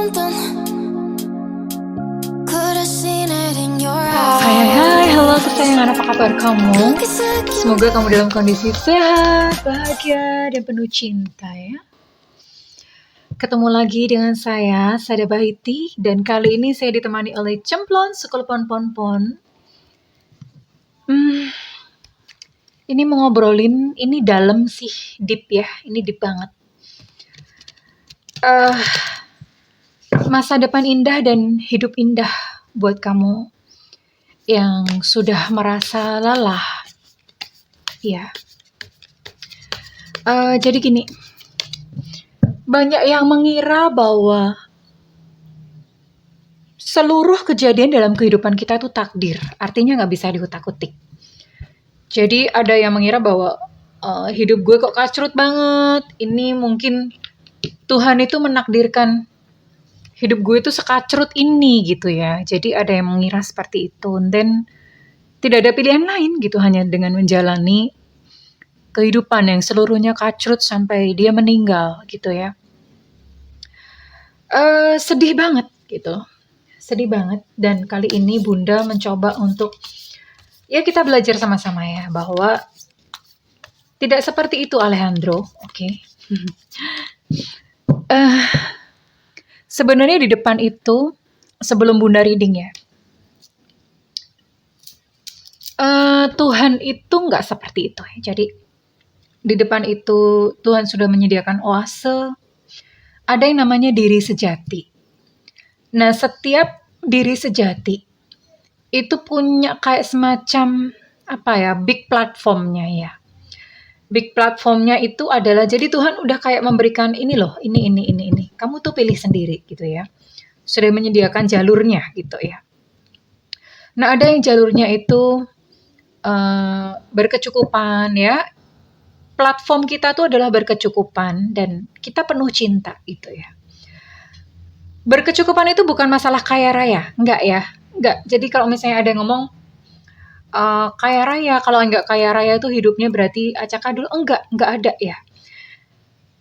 something. Could have seen it in your Hai, eyes. halo kesayangan, apa kabar kamu? Semoga kamu dalam kondisi sehat, bahagia, dan penuh cinta ya. Ketemu lagi dengan saya, Sada Bahiti, dan kali ini saya ditemani oleh Cemplon Sekul Pon. Ini mau ngobrolin, ini dalam sih, deep ya, ini deep banget. Masa depan indah dan hidup indah buat kamu yang sudah merasa lelah, ya. Jadi gini, banyak yang mengira bahwa seluruh kejadian dalam kehidupan kita itu takdir, artinya nggak bisa diutak-utik. Jadi ada yang mengira bahwa hidup gue kok kacrut banget, ini mungkin Tuhan itu menakdirkan hidup gue itu sekacrut ini gitu ya. Jadi ada yang mengira seperti itu, dan tidak ada pilihan lain gitu, hanya dengan menjalani kehidupan yang seluruhnya kacrut sampai dia meninggal gitu ya. Sedih banget gitu, sedih banget. Dan kali ini Bunda mencoba untuk ya kita belajar sama-sama ya, bahwa tidak seperti itu Alejandro, oke? Sebenarnya di depan itu, sebelum Bunda reading ya, Tuhan itu nggak seperti itu ya. Jadi di depan itu Tuhan sudah menyediakan oase, ada yang namanya diri sejati. Nah, setiap diri sejati itu punya kayak semacam apa ya, big platformnya ya. Big platformnya itu adalah, jadi Tuhan udah kayak memberikan ini loh, ini. Kamu tuh pilih sendiri gitu ya. Sudah menyediakan jalurnya gitu ya. Nah, ada yang jalurnya itu berkecukupan ya. Platform kita tuh adalah berkecukupan dan kita penuh cinta gitu ya. Berkecukupan itu bukan masalah kaya raya, enggak ya. Enggak. Jadi kalau misalnya ada yang ngomong kaya raya, kalau enggak kaya raya itu hidupnya berarti acak adul, enggak ada ya.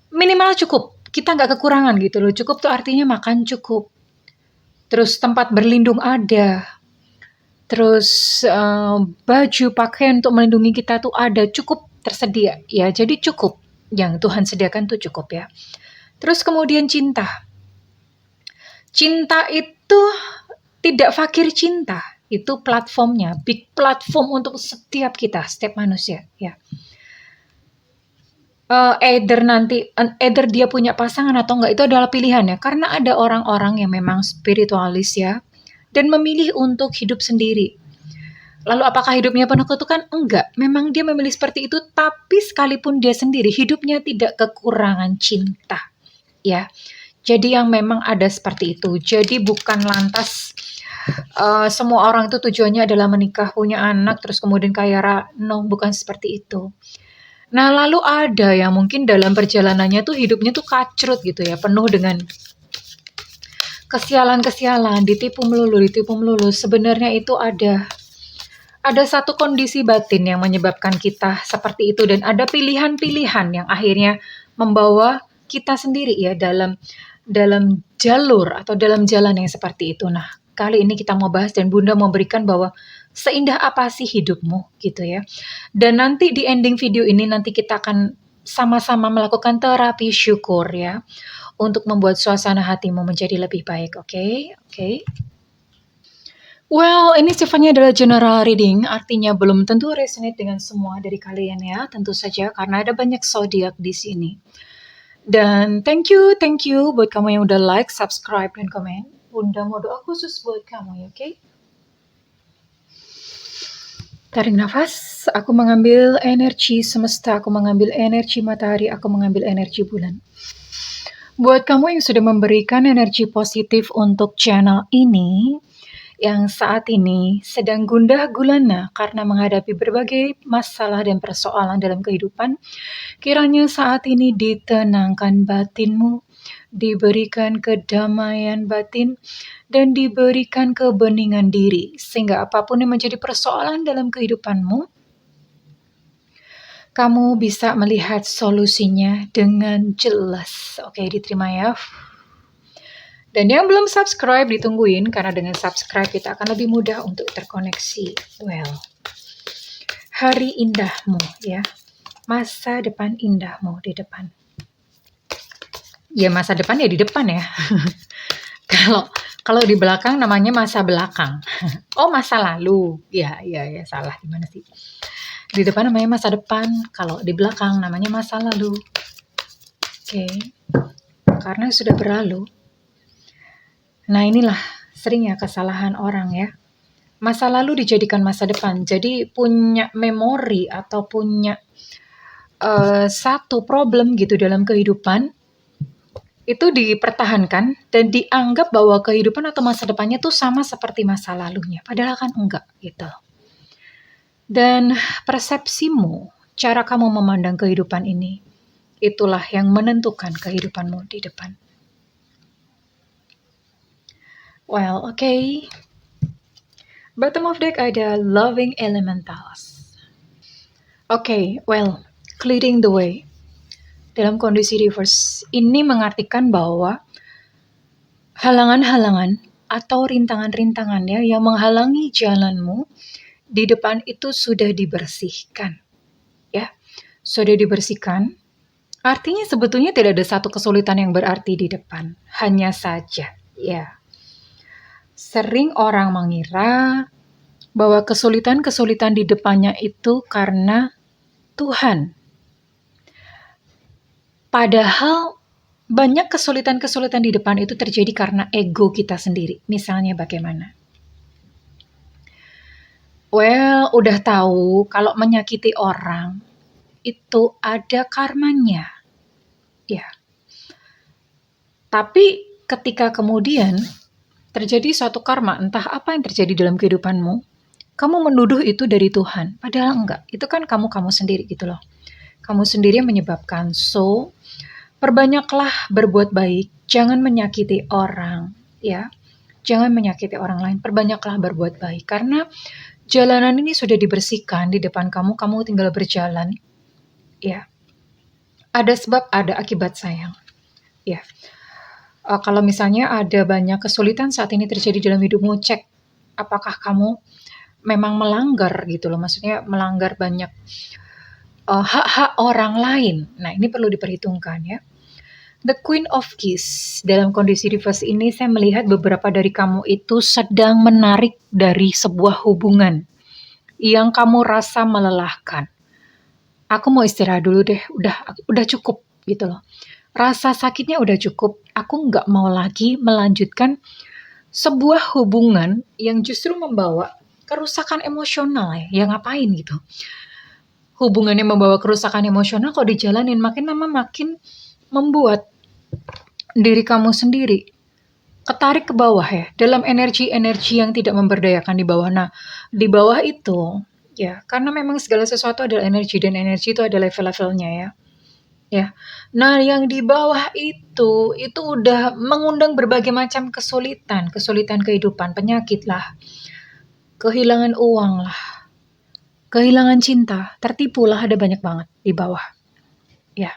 Minimal cukup, kita enggak kekurangan gitu loh. Cukup tuh artinya makan cukup, terus tempat berlindung ada, terus baju pakaian untuk melindungi kita tuh ada, cukup tersedia ya. Jadi cukup, yang Tuhan sediakan tuh cukup ya. Terus kemudian cinta itu tidak fakir cinta. Itu platformnya, big platform untuk setiap kita, setiap manusia ya. Either dia punya pasangan atau enggak, itu adalah pilihan ya. Karena ada orang-orang yang memang spiritualis ya, dan memilih untuk hidup sendiri. Lalu apakah hidupnya penuh kutukan? Enggak, memang dia memilih seperti itu, tapi sekalipun dia sendiri, hidupnya tidak kekurangan cinta ya. Jadi yang memang ada seperti itu. Jadi bukan lantas semua orang itu tujuannya adalah menikah, punya anak, terus kemudian kaya raya. No, bukan seperti itu. Nah, lalu ada yang mungkin dalam perjalanannya tuh hidupnya tuh kacrut gitu ya, penuh dengan kesialan-kesialan, ditipu melulu. Sebenarnya itu ada satu kondisi batin yang menyebabkan kita seperti itu, dan ada pilihan-pilihan yang akhirnya membawa kita sendiri ya dalam jalur atau dalam jalan yang seperti itu. Nah, kali ini kita mau bahas dan Bunda mau berikan bahwa seindah apa sih hidupmu gitu ya. Dan nanti di ending video ini nanti kita akan sama-sama melakukan terapi syukur ya, untuk membuat suasana hatimu menjadi lebih baik, oke? Well, ini sifatnya adalah general reading, artinya belum tentu resonate dengan semua dari kalian ya, tentu saja karena ada banyak zodiak di sini. Dan thank you buat kamu yang udah like, subscribe, dan komen. Bunda mau doa khusus buat kamu ya, oke? Tarik nafas, aku mengambil energi semesta, aku mengambil energi matahari, aku mengambil energi bulan. Buat kamu yang sudah memberikan energi positif untuk channel ini, yang saat ini sedang gundah gulana karena menghadapi berbagai masalah dan persoalan dalam kehidupan, kiranya saat ini ditenangkan batinmu, diberikan kedamaian batin, dan diberikan kebeningan diri, sehingga apapun yang menjadi persoalan dalam kehidupanmu, kamu bisa melihat solusinya dengan jelas. Oke, diterima ya. Dan yang belum subscribe ditungguin, karena dengan subscribe kita akan lebih mudah untuk terkoneksi. Well, hari indahmu ya, masa depan indahmu di depan. Ya masa depan ya di depan ya. Kalau di belakang namanya masa belakang. Oh masa lalu. Ya salah gimana sih? Di depan namanya masa depan, kalau di belakang namanya masa lalu. Oke. Karena sudah berlalu. Nah inilah seringnya kesalahan orang ya. Masa lalu dijadikan masa depan. Jadi punya memori atau punya satu problem gitu dalam kehidupan, itu dipertahankan dan dianggap bahwa kehidupan atau masa depannya tuh sama seperti masa lalunya. Padahal kan enggak gitu. Dan persepsimu, cara kamu memandang kehidupan ini, itulah yang menentukan kehidupanmu di depan. Well, okay. Bottom of deck ada loving elementals. Okay, well, clearing the way. Dalam kondisi reverse, ini mengartikan bahwa halangan-halangan atau rintangan-rintangannya yang menghalangi jalanmu di depan itu sudah dibersihkan. Ya, sudah dibersihkan. Artinya sebetulnya tidak ada satu kesulitan yang berarti di depan. Hanya saja, ya. Sering orang mengira bahwa kesulitan-kesulitan di depannya itu karena Tuhan. Padahal banyak kesulitan-kesulitan di depan itu terjadi karena ego kita sendiri. Misalnya bagaimana? Well, udah tahu kalau menyakiti orang itu ada karmanya. Ya. Tapi ketika kemudian terjadi suatu karma, entah apa yang terjadi dalam kehidupanmu, kamu menuduh itu dari Tuhan. Padahal enggak. Itu kan kamu sendiri gitu loh. Kamu sendiri yang menyebabkan. So, perbanyaklah berbuat baik. Jangan menyakiti orang. Ya, jangan menyakiti orang lain. Perbanyaklah berbuat baik. Karena jalanan ini sudah dibersihkan di depan kamu. Kamu tinggal berjalan. Ya, ada sebab, ada akibat sayang. Ya. Kalau misalnya ada banyak kesulitan saat ini terjadi dalam hidupmu, cek apakah kamu memang melanggar gitu loh, maksudnya melanggar banyak hak-hak orang lain. Nah ini perlu diperhitungkan ya. The Queen of Keys, dalam kondisi reverse ini saya melihat beberapa dari kamu itu sedang menarik dari sebuah hubungan yang kamu rasa melelahkan. Aku mau istirahat dulu deh, udah cukup gitu loh. Rasa sakitnya udah cukup, aku nggak mau lagi melanjutkan sebuah hubungan yang justru membawa kerusakan emosional ya ngapain gitu. Hubungannya membawa kerusakan emosional kok dijalanin, makin lama makin membuat diri kamu sendiri ketarik ke bawah ya, dalam energi-energi yang tidak memberdayakan di bawah. Nah, di bawah itu ya, karena memang segala sesuatu adalah energi dan energi itu ada level-levelnya ya. Ya. Nah, yang di bawah itu udah mengundang berbagai macam kesulitan kehidupan, penyakit lah, kehilangan uang lah, kehilangan cinta, tertipu lah, ada banyak banget di bawah. Ya.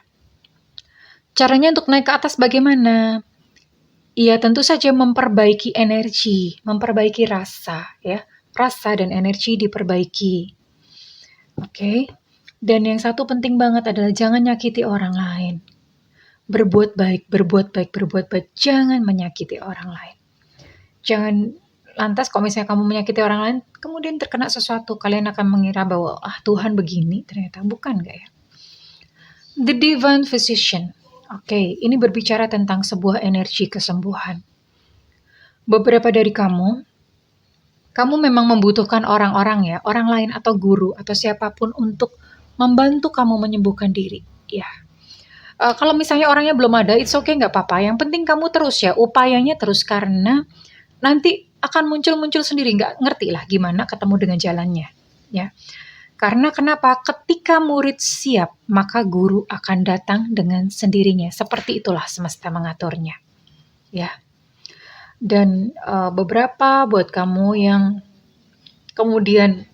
Caranya untuk naik ke atas bagaimana? Ya, tentu saja memperbaiki energi, memperbaiki rasa ya. Rasa dan energi diperbaiki. Oke. Dan yang satu penting banget adalah jangan nyakiti orang lain. Berbuat baik. Jangan menyakiti orang lain. Jangan lantas kalau misalnya kamu menyakiti orang lain, kemudian terkena sesuatu, kalian akan mengira bahwa Tuhan begini, ternyata bukan gak ya? The Divine Physician. Oke, ini berbicara tentang sebuah energi kesembuhan. Beberapa dari kamu memang membutuhkan orang-orang ya, orang lain atau guru atau siapapun untuk membantu kamu menyembuhkan diri. Ya. Kalau misalnya orangnya belum ada, it's okay, nggak apa-apa. Yang penting kamu terus ya, upayanya terus, karena nanti akan muncul sendiri, nggak ngerti lah gimana ketemu dengan jalannya. Ya. Karena kenapa? Ketika murid siap, maka guru akan datang dengan sendirinya. Seperti itulah semesta mengaturnya. Ya. Dan beberapa buat kamu yang kemudian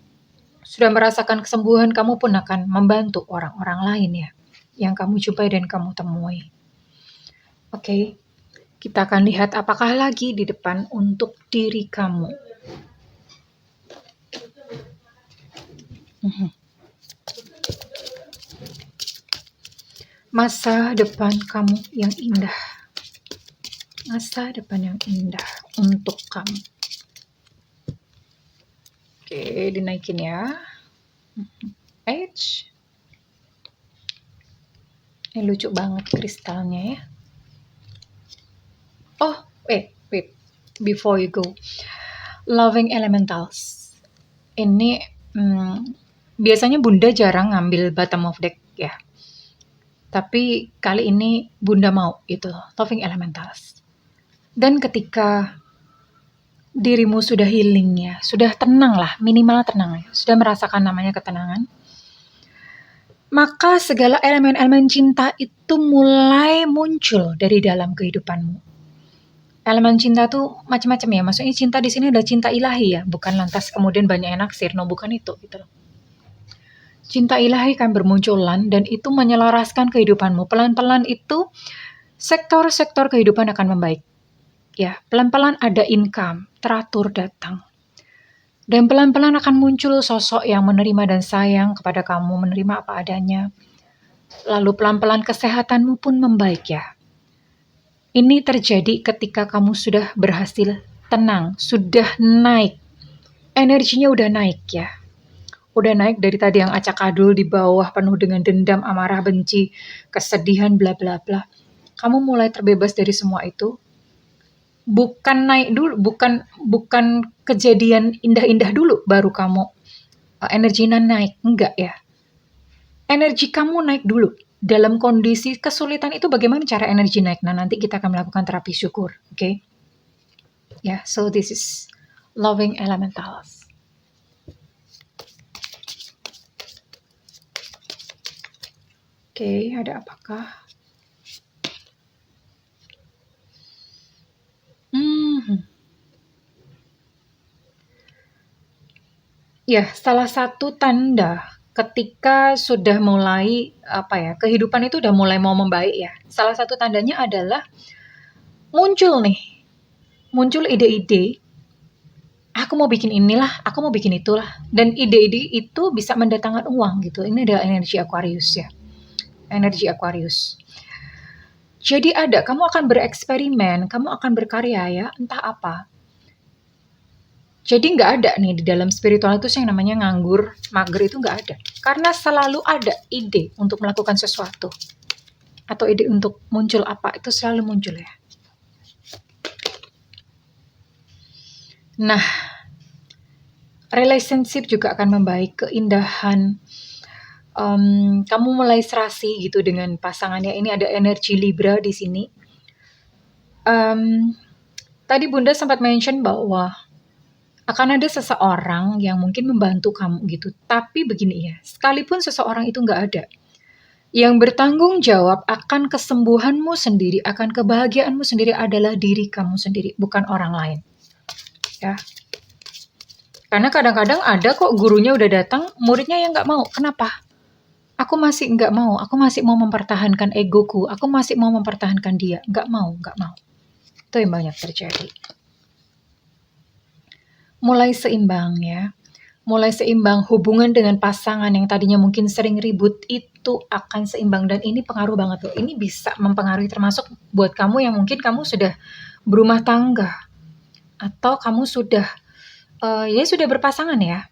sudah merasakan kesembuhan, kamu pun akan membantu orang-orang lain ya, yang kamu jumpai dan kamu temui. Oke, Kita akan lihat apakah lagi di depan untuk diri kamu. Masa depan kamu yang indah. Masa depan yang indah untuk kamu. Oke, dinaikin ya. H. Ini lucu banget kristalnya ya. Oh, wait. Before you go. Loving Elementals. Ini biasanya Bunda jarang ngambil bottom of deck ya. Tapi kali ini Bunda mau itu, Loving Elementals. Dan ketika dirimu sudah healing ya, sudah tenang lah, minimal tenang ya, sudah merasakan namanya ketenangan, maka segala elemen-elemen cinta itu mulai muncul dari dalam kehidupanmu. Elemen cinta tuh macam-macam ya, maksudnya cinta di sini adalah cinta ilahi ya, bukan lantas kemudian banyak yang naksir, no, bukan itu gitu loh. Cinta ilahi kan bermunculan dan itu menyelaraskan kehidupanmu. Pelan-pelan itu sektor-sektor kehidupan akan membaik. Ya, pelan-pelan ada income, teratur datang. Dan pelan-pelan akan muncul sosok yang menerima dan sayang kepada kamu, menerima apa adanya. Lalu pelan-pelan kesehatanmu pun membaik ya. Ini terjadi ketika kamu sudah berhasil tenang, sudah naik. Energinya udah naik ya. Udah naik dari tadi yang acak adul di bawah penuh dengan dendam, amarah, benci, kesedihan, bla bla bla. Kamu mulai terbebas dari semua itu. Bukan naik dulu, bukan kejadian indah-indah dulu baru kamu energinya naik, enggak ya. Energi kamu naik dulu. Dalam kondisi kesulitan itu bagaimana cara energi naik? Nah, nanti kita akan melakukan terapi syukur, oke? Ya, so this is Loving Elementals. Oke, ada apakah? Ya, salah satu tanda ketika sudah mulai kehidupan itu udah mulai mau membaik ya. Salah satu tandanya adalah muncul ide-ide. Aku mau bikin inilah, aku mau bikin itulah. Dan ide-ide itu bisa mendatangkan uang gitu. Ini adalah energi Aquarius ya. Energi Aquarius. Jadi kamu akan bereksperimen, kamu akan berkarya ya, entah apa. Jadi nggak ada nih di dalam spiritual itu yang namanya nganggur, mager itu nggak ada. Karena selalu ada ide untuk melakukan sesuatu. Atau ide untuk muncul apa, itu selalu muncul ya. Nah, relationship juga akan membaik, keindahan. Kamu mulai serasi gitu dengan pasangannya. Ini ada energi Libra di sini. Tadi Bunda sempat mention bahwa akan ada seseorang yang mungkin membantu kamu gitu. Tapi begini ya, sekalipun seseorang itu nggak ada, yang bertanggung jawab akan kesembuhanmu sendiri, akan kebahagiaanmu sendiri adalah diri kamu sendiri, bukan orang lain. Ya. Karena kadang-kadang ada kok gurunya udah datang, muridnya yang nggak mau. Kenapa? Aku masih nggak mau, aku masih mau mempertahankan egoku, aku masih mau mempertahankan dia. Nggak mau. Itu yang banyak terjadi. Mulai seimbang ya. Mulai seimbang hubungan dengan pasangan yang tadinya mungkin sering ribut itu akan seimbang. Dan ini pengaruh banget loh. Ini bisa mempengaruhi termasuk buat kamu yang mungkin kamu sudah berumah tangga. Atau kamu sudah sudah berpasangan ya.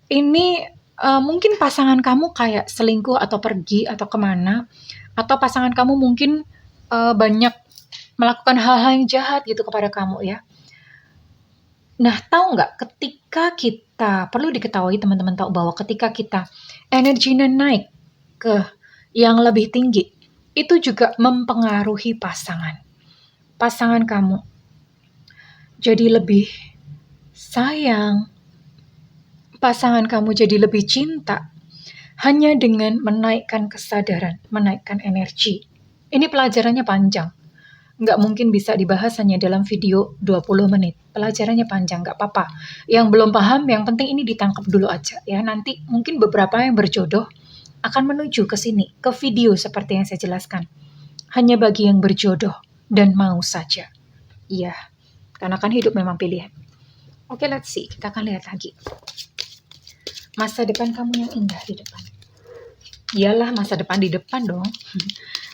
Ini mungkin pasangan kamu kayak selingkuh atau pergi atau kemana, atau pasangan kamu mungkin banyak melakukan hal-hal yang jahat gitu kepada kamu ya. Nah, tahu nggak, ketika kita, perlu diketahui teman-teman tahu bahwa ketika kita energinya naik ke yang lebih tinggi, itu juga mempengaruhi pasangan kamu. Jadi lebih sayang, pasangan kamu jadi lebih cinta hanya dengan menaikkan kesadaran, menaikkan energi. Ini pelajarannya panjang. Nggak mungkin bisa dibahas hanya dalam video 20 menit. Pelajarannya panjang, nggak apa-apa. Yang belum paham, yang penting ini ditangkap dulu aja ya. Nanti mungkin beberapa yang berjodoh akan menuju ke sini, ke video seperti yang saya jelaskan. Hanya bagi yang berjodoh. dan mau saja. Iya, karena kan hidup memang pilihan. Oke, let's see. Kita akan lihat lagi. Masa depan kamu yang indah di depan. Iyalah, masa depan di depan dong.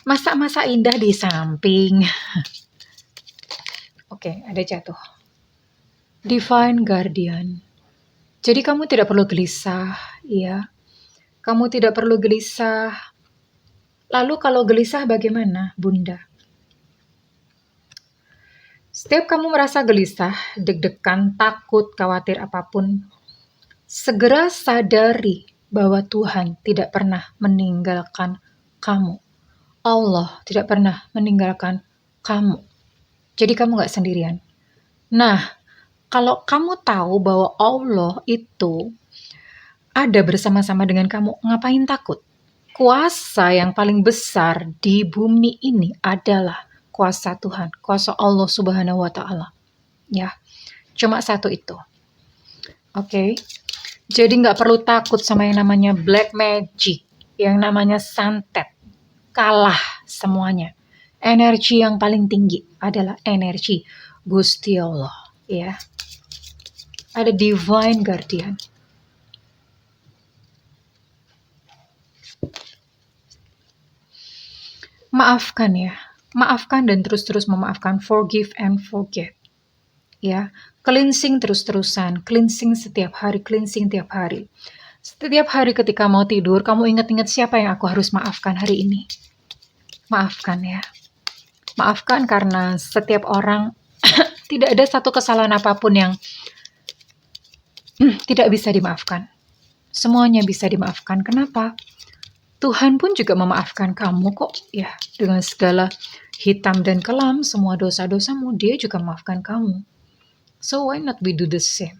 Masa-masa indah di samping. Oke, ada jatuh. Divine Guardian. Jadi kamu tidak perlu gelisah, ya. Kamu tidak perlu gelisah. Lalu kalau gelisah bagaimana, Bunda? Setiap kamu merasa gelisah, deg-degan, takut, khawatir apapun, segera sadari bahwa Tuhan tidak pernah meninggalkan kamu. Allah tidak pernah meninggalkan kamu. Jadi kamu gak sendirian. Nah, kalau kamu tahu bahwa Allah itu ada bersama-sama dengan kamu, ngapain takut? Kuasa yang paling besar di bumi ini adalah kuasa Tuhan, kuasa Allah Subhanahu wa Ta'ala. Ya, cuma satu itu. Oke. Jadi nggak perlu takut sama yang namanya black magic, yang namanya santet. Kalah semuanya. Energi yang paling tinggi adalah energi Gusti Allah. Ya. Ada Divine Guardian. Maafkan ya. Maafkan dan terus-terus memaafkan. Forgive and forget. Ya. Cleansing terus-terusan. Cleansing setiap hari. Cleansing tiap hari. Setiap hari ketika mau tidur, kamu ingat-ingat siapa yang aku harus maafkan hari ini. Maafkan ya. Maafkan karena setiap orang tidak ada satu kesalahan apapun yang tidak bisa dimaafkan. Semuanya bisa dimaafkan. Kenapa? Tuhan pun juga memaafkan kamu kok. Ya, dengan segala hitam dan kelam, semua dosa-dosamu, Dia juga memaafkan kamu. So why not we do the same?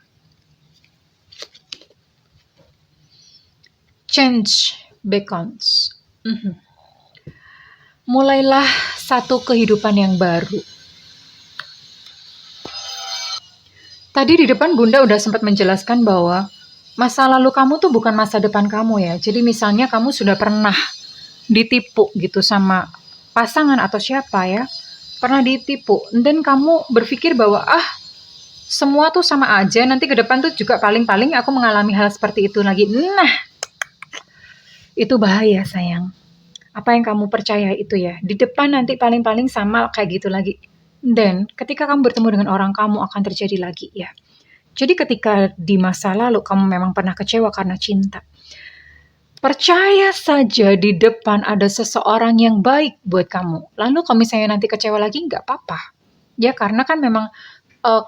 Change beacons. Mulailah satu kehidupan yang baru. Tadi di depan Bunda udah sempat menjelaskan bahwa masa lalu kamu tuh bukan masa depan kamu ya. Jadi misalnya kamu sudah pernah ditipu gitu sama pasangan atau siapa ya. Pernah ditipu. Dan kamu berpikir bahwa semua tuh sama aja. Nanti ke depan tuh juga paling-paling aku mengalami hal seperti itu lagi. Nah, itu bahaya sayang. Apa yang kamu percaya itu ya. Di depan nanti paling-paling sama kayak gitu lagi. Dan ketika kamu bertemu dengan orang, kamu akan terjadi lagi ya. Jadi ketika di masa lalu kamu memang pernah kecewa karena cinta, percaya saja di depan ada seseorang yang baik buat kamu. Lalu kalau misalnya nanti kecewa lagi, nggak apa-apa. Ya karena kan memang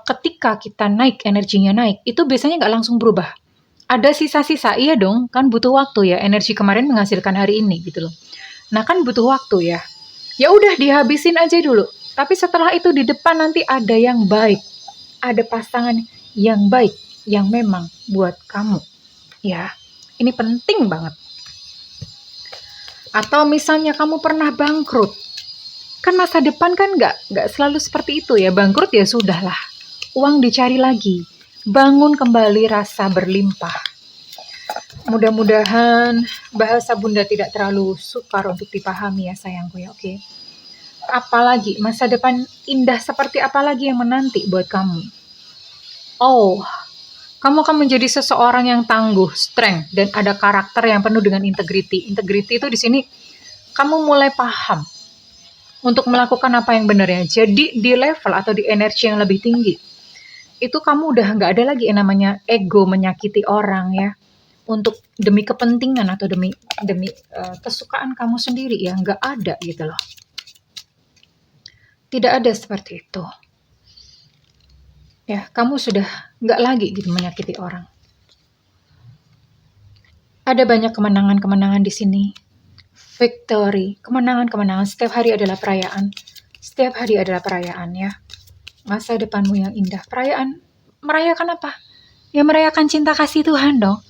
ketika kita naik, energinya naik, itu biasanya nggak langsung berubah. Ada sisa-sisa, iya dong, kan butuh waktu ya. Energi kemarin menghasilkan hari ini gitu loh. Nah kan butuh waktu ya. Ya udah dihabisin aja dulu. Tapi setelah itu di depan nanti ada yang baik. Ada pasangan yang baik, yang memang buat kamu. Ya, ini penting banget. Atau misalnya kamu pernah bangkrut. Kan masa depan kan nggak selalu seperti itu ya. Bangkrut ya sudahlah. Uang dicari lagi. Bangun kembali rasa berlimpah. Mudah-mudahan bahasa Bunda tidak terlalu sukar untuk dipahami ya sayangku ya, oke? Apalagi masa depan indah seperti apa lagi yang menanti buat kamu? Oh, kamu akan menjadi seseorang yang tangguh, strength, dan ada karakter yang penuh dengan integrity. Integrity itu di sini kamu mulai paham untuk melakukan apa yang benar ya. Jadi di level atau di energi yang lebih tinggi, itu kamu udah nggak ada lagi yang namanya ego menyakiti orang ya. Untuk demi kepentingan atau demi kesukaan kamu sendiri ya, nggak ada gitu loh. Tidak ada seperti itu. Ya, kamu sudah nggak lagi gitu menyakiti orang. Ada banyak kemenangan-kemenangan di sini. Victory, kemenangan-kemenangan. Setiap hari adalah perayaan. Setiap hari adalah perayaan ya. Masa depanmu yang indah. Perayaan, merayakan apa? Ya merayakan cinta kasih Tuhan dong.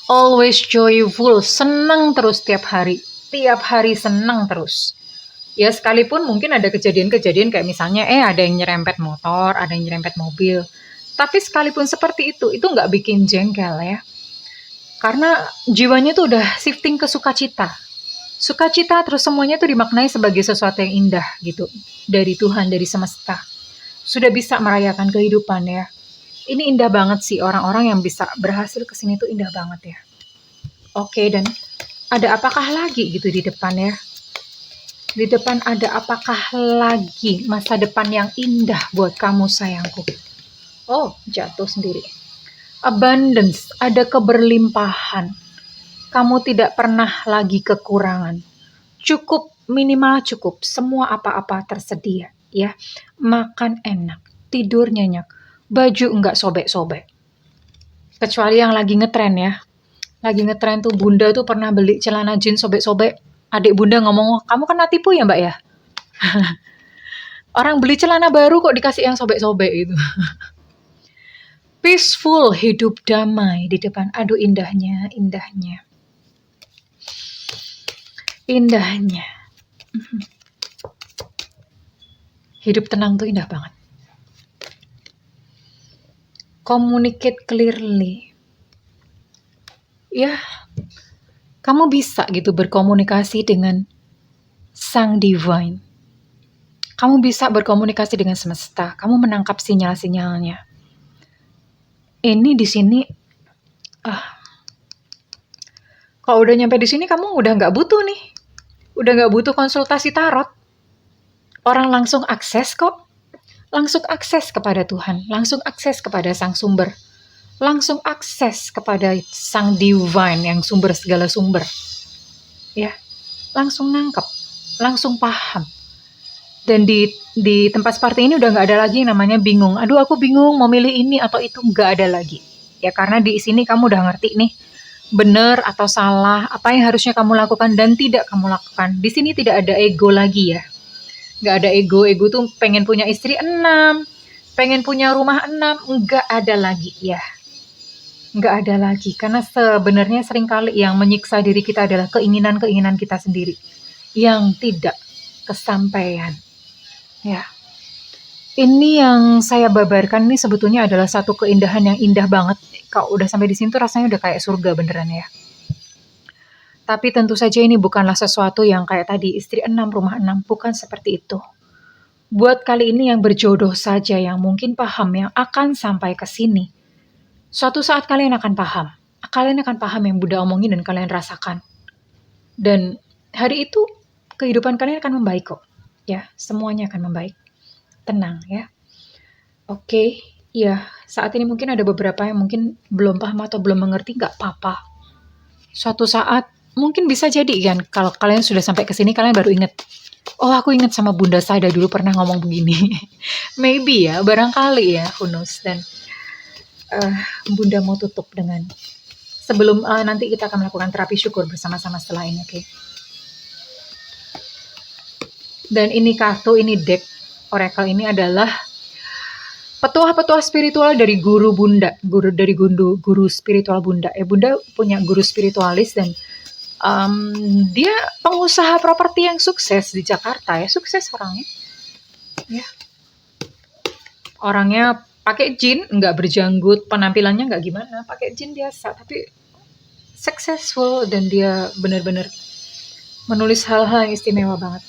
Always joyful, senang terus tiap hari. Tiap hari senang terus. Ya sekalipun mungkin ada kejadian-kejadian kayak misalnya ada yang nyerempet motor, ada yang nyerempet mobil. Tapi sekalipun seperti itu nggak bikin jengkel ya. Karena jiwanya tuh udah shifting ke sukacita. Sukacita terus semuanya tuh dimaknai sebagai sesuatu yang indah gitu. Dari Tuhan, dari semesta. Sudah bisa merayakan kehidupan ya. Ini indah banget sih, orang-orang yang bisa berhasil kesini tuh indah banget ya. Oke, dan ada apakah lagi gitu di depan ya? Di depan ada apakah lagi masa depan yang indah buat kamu sayangku? Oh, jatuh sendiri. Abundance, ada keberlimpahan. Kamu tidak pernah lagi kekurangan. Cukup, minimal cukup. Semua apa-apa tersedia, ya. Makan enak, tidur nyenyak, baju enggak sobek-sobek. Kecuali yang lagi ngetren ya. Lagi ngetren tuh bunda tuh pernah beli celana jeans sobek-sobek. Adik bunda ngomong, kamu kena tipu ya mbak ya? Orang beli celana baru kok dikasih yang sobek-sobek itu. Peaceful, hidup damai di depan. Aduh indahnya, indahnya. Indahnya. Hidup tenang tuh indah banget. Communicate clearly. Ya, kamu bisa gitu berkomunikasi dengan Sang Divine. Kamu bisa berkomunikasi dengan semesta. Kamu menangkap sinyal-sinyalnya. Ini di sini, kalau udah nyampe di sini kamu udah nggak butuh nih. Udah nggak butuh konsultasi tarot. Orang langsung akses kok. Langsung akses kepada Tuhan. Langsung akses kepada Sang Sumber. Langsung akses kepada Sang Divine yang sumber segala sumber. Ya, langsung nangkep. Langsung paham. Dan di tempat seperti ini udah nggak ada lagi namanya bingung. Aduh aku bingung mau milih ini atau itu, nggak ada lagi. Ya karena di sini kamu udah ngerti nih. Benar atau salah, apa yang harusnya kamu lakukan dan tidak kamu lakukan. Di sini tidak ada ego lagi ya. Nggak ada ego. Ego tuh pengen punya istri 6, pengen punya rumah 6, nggak ada lagi ya. Nggak ada lagi, karena sebenarnya seringkali yang menyiksa diri kita adalah keinginan-keinginan kita sendiri yang tidak kesampaian. Ya, ini yang saya babarkan ini sebetulnya adalah satu keindahan yang indah banget. Kalau udah sampai di sini tuh rasanya udah kayak surga beneran ya. Tapi tentu saja ini bukanlah sesuatu yang kayak tadi istri 6, rumah 6, bukan seperti itu. Buat kali ini yang berjodoh saja yang mungkin paham yang akan sampai ke sini. Suatu saat kalian akan paham. Kalian akan paham yang Buddha omongin dan kalian rasakan. Dan hari itu kehidupan kalian akan membaik kok. Ya, semuanya akan membaik. Tenang ya. Oke, ya saat ini mungkin ada beberapa yang mungkin belum paham atau belum mengerti, nggak apa-apa. Suatu saat mungkin bisa jadi kan, kalau kalian sudah sampai ke sini kalian baru ingat. Oh aku ingat sama Bunda Sada dulu pernah ngomong begini. Maybe ya, barangkali ya, who knows. Dan Bunda mau tutup dengan sebelum nanti kita akan melakukan terapi syukur bersama-sama setelah ini, oke? Dan ini kartu, ini deck oracle ini adalah petuah-petuah spiritual dari guru Bunda, guru spiritual Bunda. Bunda punya guru spiritualis dan dia pengusaha properti yang sukses di Jakarta ya, sukses orangnya. Ya. Orangnya pakai jin, nggak berjanggut, penampilannya nggak gimana, pakai jin biasa, tapi successful dan dia benar-benar menulis hal-hal yang istimewa banget.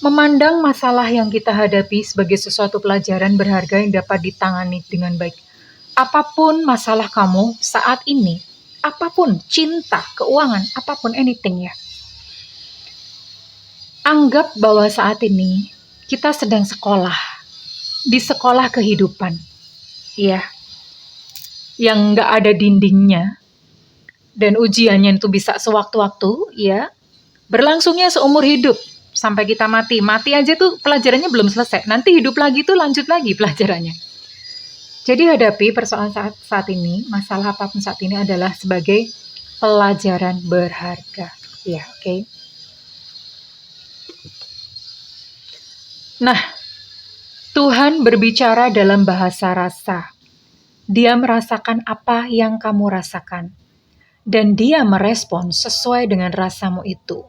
Memandang masalah yang kita hadapi sebagai sesuatu pelajaran berharga yang dapat ditangani dengan baik. Apapun masalah kamu saat ini, apapun, cinta, keuangan, apapun, anything ya. Anggap bahwa saat ini kita sedang sekolah. Di sekolah kehidupan, ya, yang nggak ada dindingnya, dan ujiannya itu bisa sewaktu-waktu, ya, berlangsungnya seumur hidup, sampai kita mati aja tuh pelajarannya belum selesai, nanti hidup lagi tuh lanjut lagi pelajarannya. Jadi hadapi persoalan saat ini, masalah apapun saat ini adalah sebagai pelajaran berharga, ya, oke? Nah, Tuhan berbicara dalam bahasa rasa. Dia merasakan apa yang kamu rasakan. Dan dia merespon sesuai dengan rasamu itu.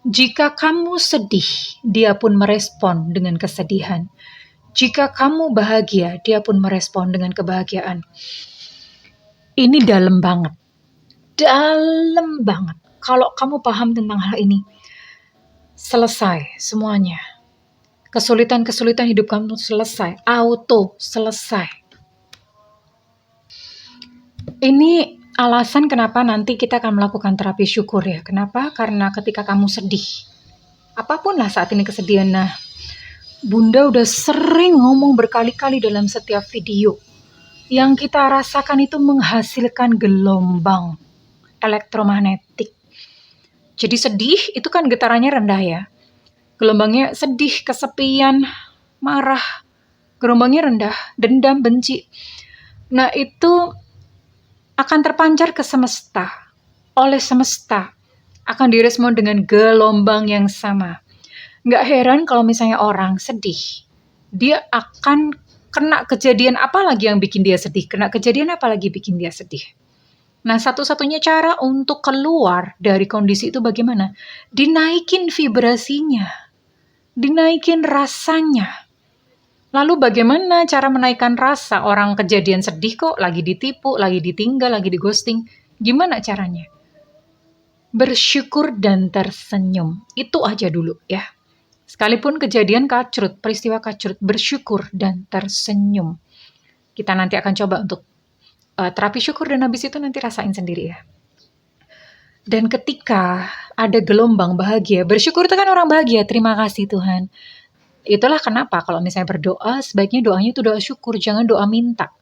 Jika kamu sedih, dia pun merespon dengan kesedihan. Jika kamu bahagia, dia pun merespon dengan kebahagiaan. Ini dalam banget. Dalam banget. Kalau kamu paham tentang hal ini, selesai semuanya. Kesulitan-kesulitan hidup kamu selesai, auto selesai. Ini alasan kenapa nanti kita akan melakukan terapi syukur ya. Kenapa? Karena ketika kamu sedih, apapun lah saat ini kesedihan. Nah, Bunda udah sering ngomong berkali-kali dalam setiap video. Yang kita rasakan itu menghasilkan gelombang elektromagnetik. Jadi sedih itu kan getarannya rendah ya. Gelombangnya sedih, kesepian, marah. Gelombangnya rendah, dendam, benci. Nah itu akan terpancar ke semesta. Oleh semesta akan direspon dengan gelombang yang sama. Nggak heran kalau misalnya orang sedih, dia akan kena kejadian apa lagi yang bikin dia sedih, kena kejadian apa lagi bikin dia sedih. Nah, satu-satunya cara untuk keluar dari kondisi itu bagaimana? Dinaikin vibrasinya, dinaikin rasanya. Lalu bagaimana cara menaikkan rasa? Orang kejadian sedih kok, lagi ditipu, lagi ditinggal, lagi di-ghosting. Gimana caranya? Bersyukur dan tersenyum. Itu aja dulu ya. Sekalipun kejadian kacrut, peristiwa kacrut, bersyukur dan tersenyum. Kita nanti akan coba untuk terapi syukur dan habis itu nanti rasain sendiri ya. Dan ketika ada gelombang bahagia, bersyukur itu kan orang bahagia, terima kasih Tuhan. Itulah kenapa kalau misalnya berdoa, sebaiknya doanya itu doa syukur, jangan doa minta.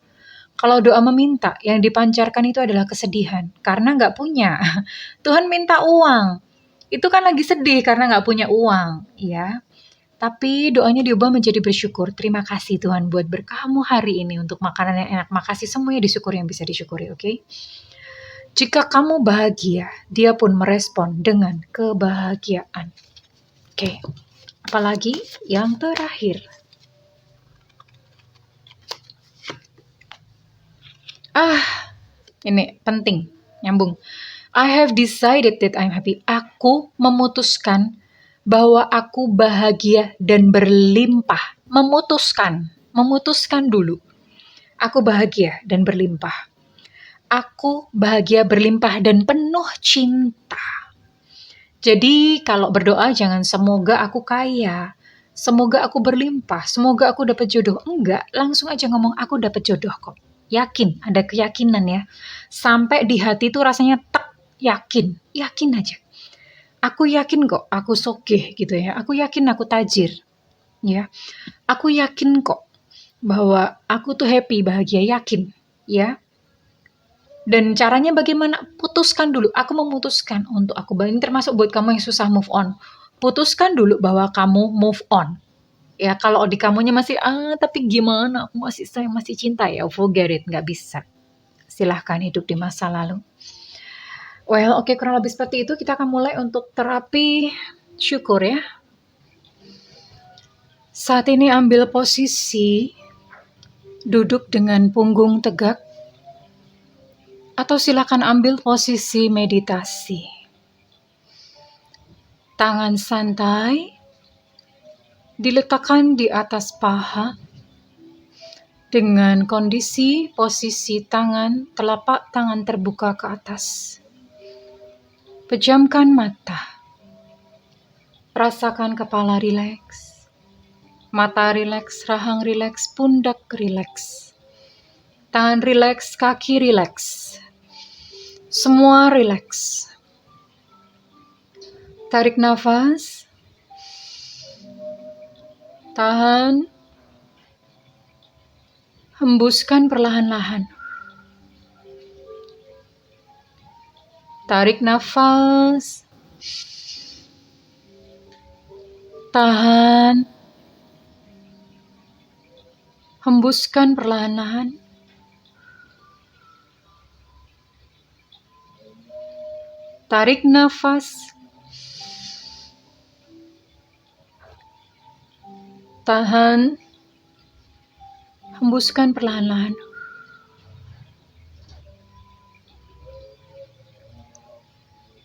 Kalau doa meminta, yang dipancarkan itu adalah kesedihan, karena nggak punya. Tuhan minta uang, itu kan lagi sedih karena nggak punya uang, ya. Tapi doanya diubah menjadi bersyukur. Terima kasih Tuhan buat berkahmu hari ini untuk makanan yang enak. Makasih semuanya disyukuri yang bisa disyukuri, oke? Jika kamu bahagia, dia pun merespon dengan kebahagiaan. Oke. Apalagi yang terakhir. Ini penting, nyambung. I have decided that I'm happy. Aku memutuskan bahwa aku bahagia dan berlimpah. Memutuskan dulu. Aku bahagia dan berlimpah. Aku bahagia berlimpah dan penuh cinta. Jadi kalau berdoa jangan semoga aku kaya, semoga aku berlimpah, semoga aku dapat jodoh. Enggak, langsung aja ngomong aku dapat jodoh kok. Yakin, ada keyakinan ya. Sampai di hati tuh rasanya yakin aja. Aku yakin kok, aku sogeh gitu ya. Aku yakin aku tajir. Ya. Aku yakin kok bahwa aku tuh happy, bahagia, yakin, ya. Dan caranya bagaimana? Putuskan dulu. Aku memutuskan untuk aku bahagia. Termasuk buat kamu yang susah move on. Putuskan dulu bahwa kamu move on. Ya, kalau di kamunya masih, tapi gimana? Aku masih cinta ya. Forget it, nggak bisa. Silahkan hidup di masa lalu. Well, oke, kurang lebih seperti itu. Kita akan mulai untuk terapi syukur ya. Saat ini ambil posisi duduk dengan punggung tegak, atau silakan ambil posisi meditasi. Tangan santai diletakkan di atas paha dengan kondisi posisi tangan, telapak tangan terbuka ke atas. Pejamkan mata. Rasakan kepala rileks. Mata rileks, rahang rileks, pundak rileks. Tangan rileks, kaki rileks. Semua rileks. Tarik nafas. Tahan. Hembuskan perlahan-lahan. Tarik nafas. Tahan. Hembuskan perlahan-lahan. Tarik nafas. Tahan. Hembuskan perlahan-lahan.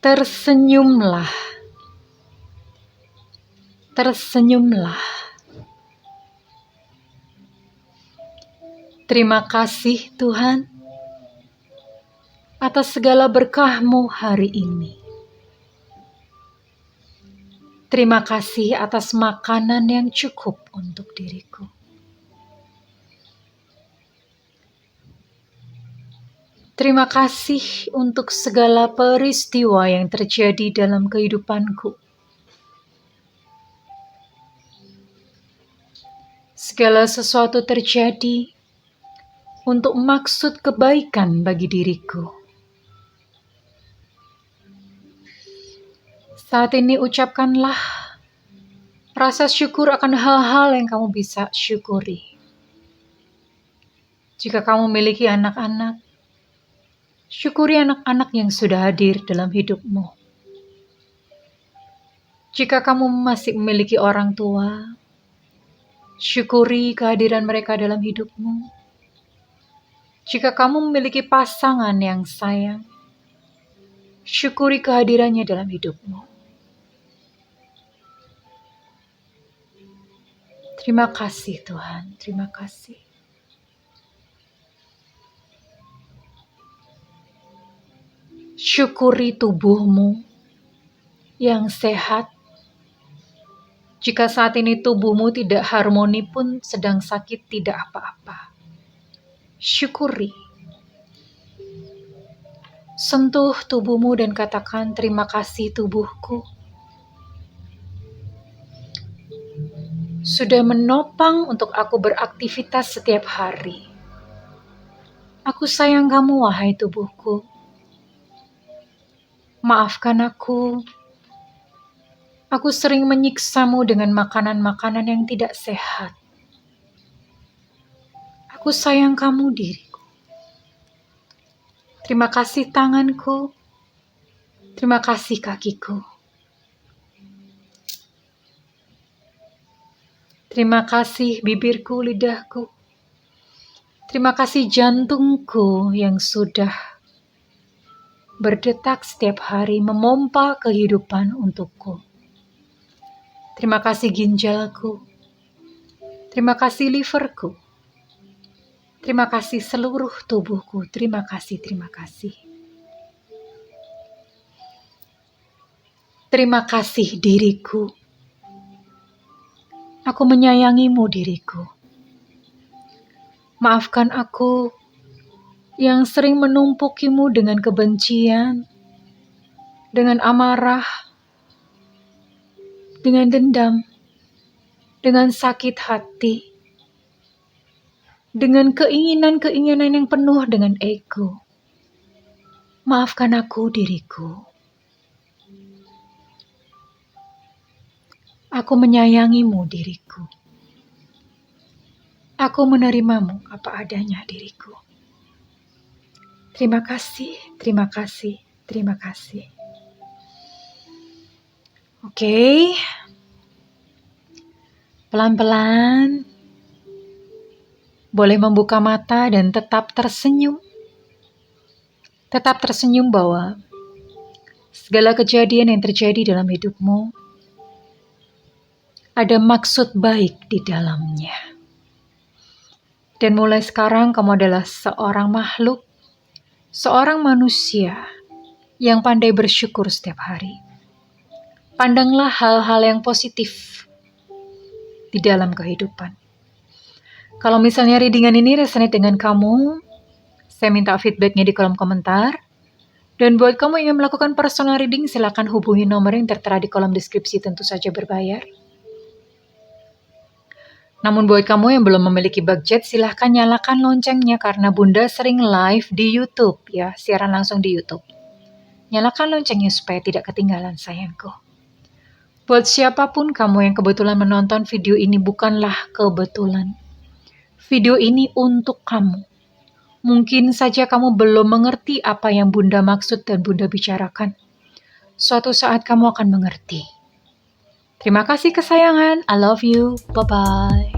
Tersenyumlah. Tersenyumlah. Terima kasih Tuhan atas segala berkah-Mu hari ini. Terima kasih atas makanan yang cukup untuk diriku. Terima kasih untuk segala peristiwa yang terjadi dalam kehidupanku. Segala sesuatu terjadi untuk maksud kebaikan bagi diriku. Saat ini ucapkanlah rasa syukur akan hal-hal yang kamu bisa syukuri. Jika kamu memiliki anak-anak, syukuri anak-anak yang sudah hadir dalam hidupmu. Jika kamu masih memiliki orang tua, syukuri kehadiran mereka dalam hidupmu. Jika kamu memiliki pasangan yang sayang, syukuri kehadirannya dalam hidupmu. Terima kasih Tuhan, terima kasih. Syukuri tubuhmu yang sehat. Jika saat ini tubuhmu tidak harmoni pun sedang sakit, tidak apa-apa. Syukuri. Sentuh tubuhmu dan katakan terima kasih tubuhku. Sudah menopang untuk aku beraktivitas setiap hari. Aku sayang kamu, wahai tubuhku. Maafkan aku. Aku sering menyiksamu dengan makanan-makanan yang tidak sehat. Aku sayang kamu, diriku. Terima kasih tanganku. Terima kasih kakiku. Terima kasih bibirku, lidahku. Terima kasih jantungku yang sudah berdetak setiap hari memompa kehidupan untukku. Terima kasih ginjalku. Terima kasih liverku. Terima kasih seluruh tubuhku. Terima kasih, terima kasih. Terima kasih diriku. Aku menyayangimu, diriku. Maafkan aku yang sering menumpukimu dengan kebencian, dengan amarah, dengan dendam, dengan sakit hati, dengan keinginan-keinginan yang penuh dengan ego. Maafkan aku, diriku. Aku menyayangimu, diriku. Aku menerimamu apa adanya, diriku. Terima kasih, terima kasih, terima kasih. Oke. Pelan-pelan. Boleh membuka mata dan tetap tersenyum. Tetap tersenyum bahwa segala kejadian yang terjadi dalam hidupmu ada maksud baik di dalamnya. Dan mulai sekarang kamu adalah seorang makhluk, seorang manusia yang pandai bersyukur setiap hari. Pandanglah hal-hal yang positif di dalam kehidupan. Kalau misalnya readingan ini resonate dengan kamu, saya minta feedbacknya di kolom komentar. Dan buat kamu yang ingin melakukan personal reading, silakan hubungi nomor yang tertera di kolom deskripsi, tentu saja berbayar. Namun buat kamu yang belum memiliki budget, silahkan nyalakan loncengnya karena Bunda sering live di YouTube ya, siaran langsung di YouTube. Nyalakan loncengnya supaya tidak ketinggalan sayangku. Buat siapapun kamu yang kebetulan menonton video ini, bukanlah kebetulan. Video ini untuk kamu. Mungkin saja kamu belum mengerti apa yang Bunda maksud dan Bunda bicarakan. Suatu saat kamu akan mengerti. Terima kasih kesayangan. I love you. Bye-bye.